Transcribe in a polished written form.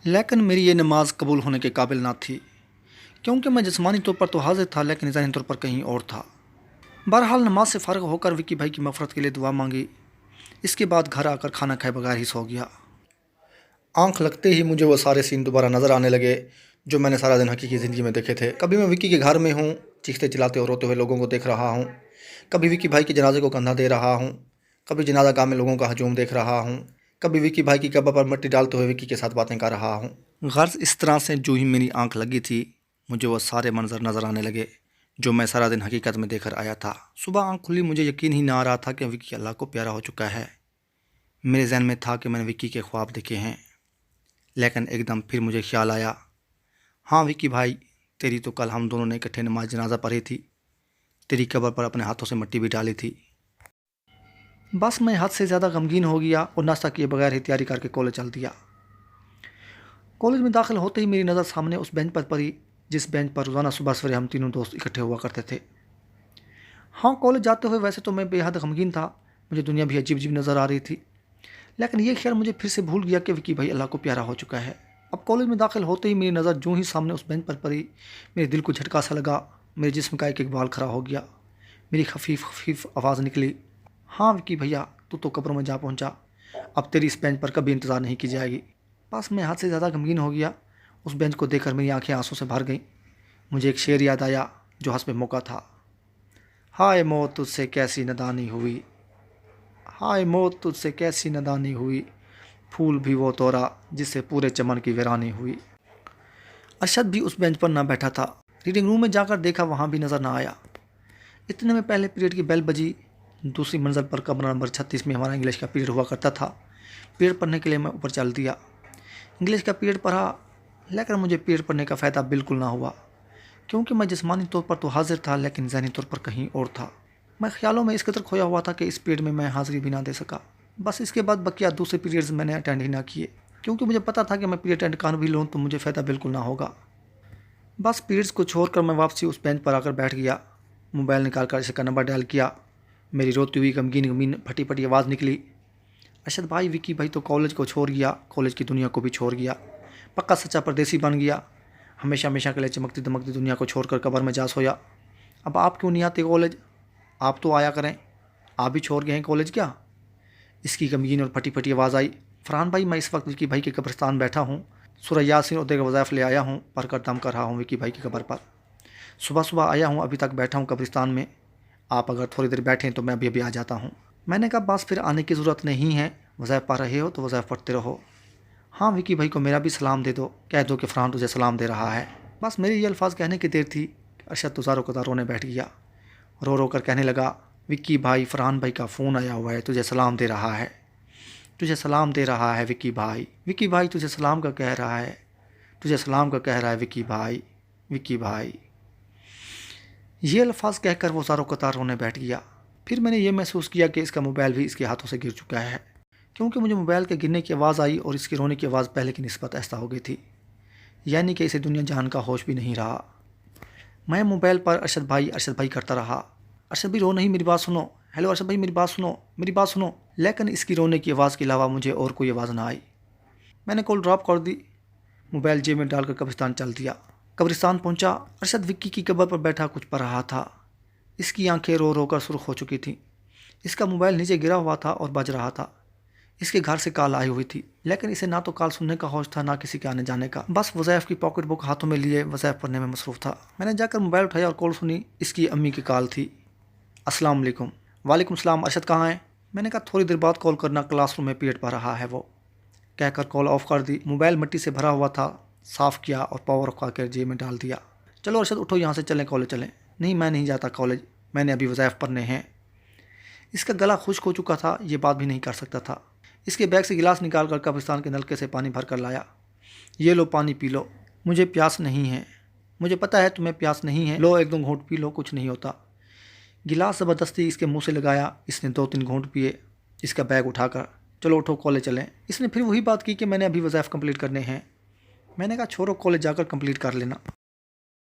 लेकिन मेरी ये नमाज कबूल होने के काबिल ना थी, क्योंकि मैं जिस्मानी तौर पर तो हाजिर था लेकिन ज़हनी तौर पर कहीं और था। बहरहाल नमाज से फ़ारिग होकर विक्की भाई की मफ़रत के लिए दुआ मांगी। इसके बाद घर आकर खाना खाए बगैर ही सो गया। आंख लगते ही मुझे वो सारे सीन दोबारा नज़र आने लगे जो मैंने सारा दिन हकीकी ज़िंदगी में देखे थे। कभी मैं विक्की के घर में हूँ, चीखते चिल्लाते और रोते हुए लोगों को देख रहा हूँ। कभी विक्की भाई के जनाजे को कंधा दे रहा हूँ। कभी जनाजा गाह में लोगों का हजूम देख रहा हूँ। कभी विक्की भाई की कब्र पर मिट्टी डालते हुए विक्की के साथ बातें कर रहा हूँ। गर्ज इस तरह से जो ही मेरी आंख लगी थी, मुझे वो सारे मंजर नज़र आने लगे जो मैं सारा दिन हकीकत में देखकर आया था। सुबह आंख खुली, मुझे यकीन ही ना आ रहा था कि विक्की अल्लाह को प्यारा हो चुका है। मेरे जहन में था कि मैंने विक्की के ख्वाब देखे हैं, लेकिन एकदम फिर मुझे ख्याल आया, हाँ विक्की भाई, तेरी तो कल हम दोनों ने इकट्ठे नमाज जनाजा पढ़ी थी, तेरी कब्र पर अपने हाथों से मिट्टी भी डाली थी। बस मैं हद से ज़्यादा गमगीन हो गया और नाश्ता किए बगैर ही तैयारी करके कॉलेज चल दिया। कॉलेज में दाखिल होते ही मेरी नज़र सामने उस बेंच पर पड़ी जिस बेंच पर रोज़ाना सुबह सवेरे हम तीनों दोस्त इकट्ठे हुआ करते थे। हाँ, कॉलेज जाते हुए वैसे तो मैं बेहद गमगीन था, मुझे दुनिया भी अजीब अजीब नज़र आ रही थी, लेकिन ये ख्याल मुझे फिर से भूल गया कि विक्की भाई अल्लाह को प्यारा हो चुका है। अब कॉलेज में दाखिल होते ही मेरी नज़र जो ही सामने उस बेंच पर पड़ी, मेरे दिल को झटका सा लगा, मेरे जिस्म का एक एक बाल खड़ा हो गया। मेरी खफीफ आवाज़ निकली, हाँ विक्की भैया, तू तो कब्र में जा पहुँचा, अब तेरी इस बेंच पर कभी इंतज़ार नहीं की जाएगी। बस मैं हद से ज़्यादा गमगीन हो गया। उस बेंच को देखकर मेरी आंखें आंसू से भर गईं। मुझे एक शेर याद आया जो हस्बे मौका था, हाय मौत तुझसे कैसी नादानी हुई, हाय मौत तुझसे कैसी नादानी हुई, फूल भी वो तोड़ा जिससे पूरे चमन की वीरानी हुई। अरशद भी उस बेंच पर ना बैठा था। रीडिंग रूम में जाकर देखा, वहाँ भी नज़र ना आया। इतने में पहले पीरियड की बेल बजी। दूसरी मंजिल पर कमरा नंबर 36 में हमारा इंग्लिश का पीरियड हुआ करता था। पीरियड पढ़ने के लिए मैं ऊपर चल दिया। इंग्लिश का पीरियड पढ़ा, लेकिन मुझे पीरियड पढ़ने का फ़ायदा बिल्कुल ना हुआ, क्योंकि मैं जिस्मानी तौर पर तो हाजिर था लेकिन ज़हनी तौर पर कहीं और था। मैं ख्यालों में इस कदर खोया हुआ था कि इस पीरियड में मैं हाज़िरी भी ना दे सका। बस इसके बाद बकिया दूसरे पीरियड्स मैंने अटेंड ही ना किए, क्योंकि मुझे पता था कि मैं पीरियड अटेंड कर भी लूँ तो मुझे फ़ायदा बिल्कुल ना होगा। बस पीरियड्स को छोड़कर मैं वापसी उस बेंच पर आकर बैठ गया। मोबाइल निकाल कर इसका नंबर डायल किया। मेरी रोती हुई गमगीन गमीन फटी फटी आवाज़ निकली, अरशद भाई, विक्की भाई तो कॉलेज को छोड़ गया, कॉलेज की दुनिया को भी छोड़ गया, पक्का सच्चा परदेसी बन गया, हमेशा हमेशा के लिए चमकती दमकती दुनिया को छोड़कर कब्र में जा सोया। अब आप क्यों नहीं आते कॉलेज? आप तो आया करें, आप भी छोड़ गए हैं कॉलेज क्या? इसकी गमगीन और फटी फटी आवाज़ आई, फरहान भाई, मैं इस वक्त विक्की भाई के कब्रिस्तान बैठा हूँ, सूरह यासीन और दीगर वज़ाइफ ले आया हूँ, पढ़कर दम कर रहा हूँ विक्की भाई की कब्र पर। सुबह सुबह आया हूँ, अभी तक बैठा हूँ कब्रिस्तान में, आप अगर थोड़ी देर बैठें तो मैं अभी अभी आ जाता हूँ। मैंने कहा बस फिर आने की ज़रूरत नहीं है, वज़ाइफ पढ़ रहे हो तो वज़ाइफ पढ़ते रहो। हाँ विक्की भाई को मेरा भी सलाम दे दो, कह दो कि फरहान तुझे सलाम दे रहा है। बस मेरी ये अल्फाज कहने की देर थी, अरशद तो ज़ारो कतार रोने बैठ गया। रो रो कर कहने लगा, विक्की भाई, फरहान भाई का फ़ोन आया हुआ है, तुझे सलाम दे रहा है, तुझे सलाम दे रहा है विक्की भाई, विक्की भाई तुझे सलाम का कह रहा है, तुझे सलाम का कह रहा है विक्की भाई, विक्की भाई। ये अल्फाज कहकर वो ज़ारो कतार रोने बैठ गया। फिर मैंने ये महसूस किया कि इसका मोबाइल भी इसके हाथों से गिर चुका है, क्योंकि मुझे मोबाइल के गिरने की आवाज़ आई और इसके रोने की आवाज़ पहले की निस्बत ऐसा हो गई थी, यानी कि इसे दुनिया जान का होश भी नहीं रहा। मैं मोबाइल पर अरशद भाई करता रहा, अरशद भाई रो नहीं, मेरी बात सुनो, हेलो अरशद भाई, मेरी बात सुनो, मेरी बात सुनो, लेकिन इसकी रोने की आवाज़ के अलावा मुझे और कोई आवाज़ ना आई। मैंने कॉल ड्रॉप कर दी, मोबाइल जेब में डालकर कब्रिस्तान चल दिया। कब्रिस्तान पहुंचा, अरशद विक्की की कब्र पर बैठा कुछ पढ़ रहा था। इसकी आंखें रो रो कर सुर्ख हो चुकी थीं। इसका मोबाइल नीचे गिरा हुआ था और बज रहा था। इसके घर से कॉल आई हुई थी, लेकिन इसे ना तो कॉल सुनने का होश था, ना किसी के आने जाने का। बस वज़ाइफ की पॉकेट बुक हाथों में लिए वज़ाइफ पढ़ने में मसरूफ़ था। मैंने जाकर मोबाइल उठाया और कॉल सुनी। इसकी अम्मी की कॉल थी। अस्सलाम वालेकुम। वालेकुम सलाम, अरशद कहाँ है? मैंने कहा थोड़ी देर बाद कॉल करना, क्लासरूम में पीरियड पढ़ रहा है वो, कहकर कॉल ऑफ़ कर दी। मोबाइल मिट्टी से भरा हुआ था, साफ़ किया और पावर ऑफ करके जेब में डाल दिया। चलो अरशद उठो, यहाँ से चलें, कॉलेज चलें। नहीं, मैं नहीं जाता कॉलेज, मैंने अभी वज़ाइफ पढ़ने हैं। इसका गला खुश्क हो चुका था, ये बात भी नहीं कर सकता था। इसके बैग से गिलास निकाल कर कब्रिस्तान के नलके से पानी भर कर लाया। ये लो पानी पी लो, मुझे प्यास नहीं है, मुझे पता है तुम्हें प्यास नहीं है, लो एक दो घूंट पी लो, कुछ नहीं होता। गिलास ज़बरदस्ती इसके मुंह से लगाया। इसने 2-3 घूंट पिए। इसका बैग उठाकर, चलो उठो कॉलेज चलें। इसने फिर वही बात की कि मैंने अभी वज़ाइफ कंप्लीट करने हैं। मैंने कहा छोड़ो, कॉलेज जाकर कंप्लीट कर लेना।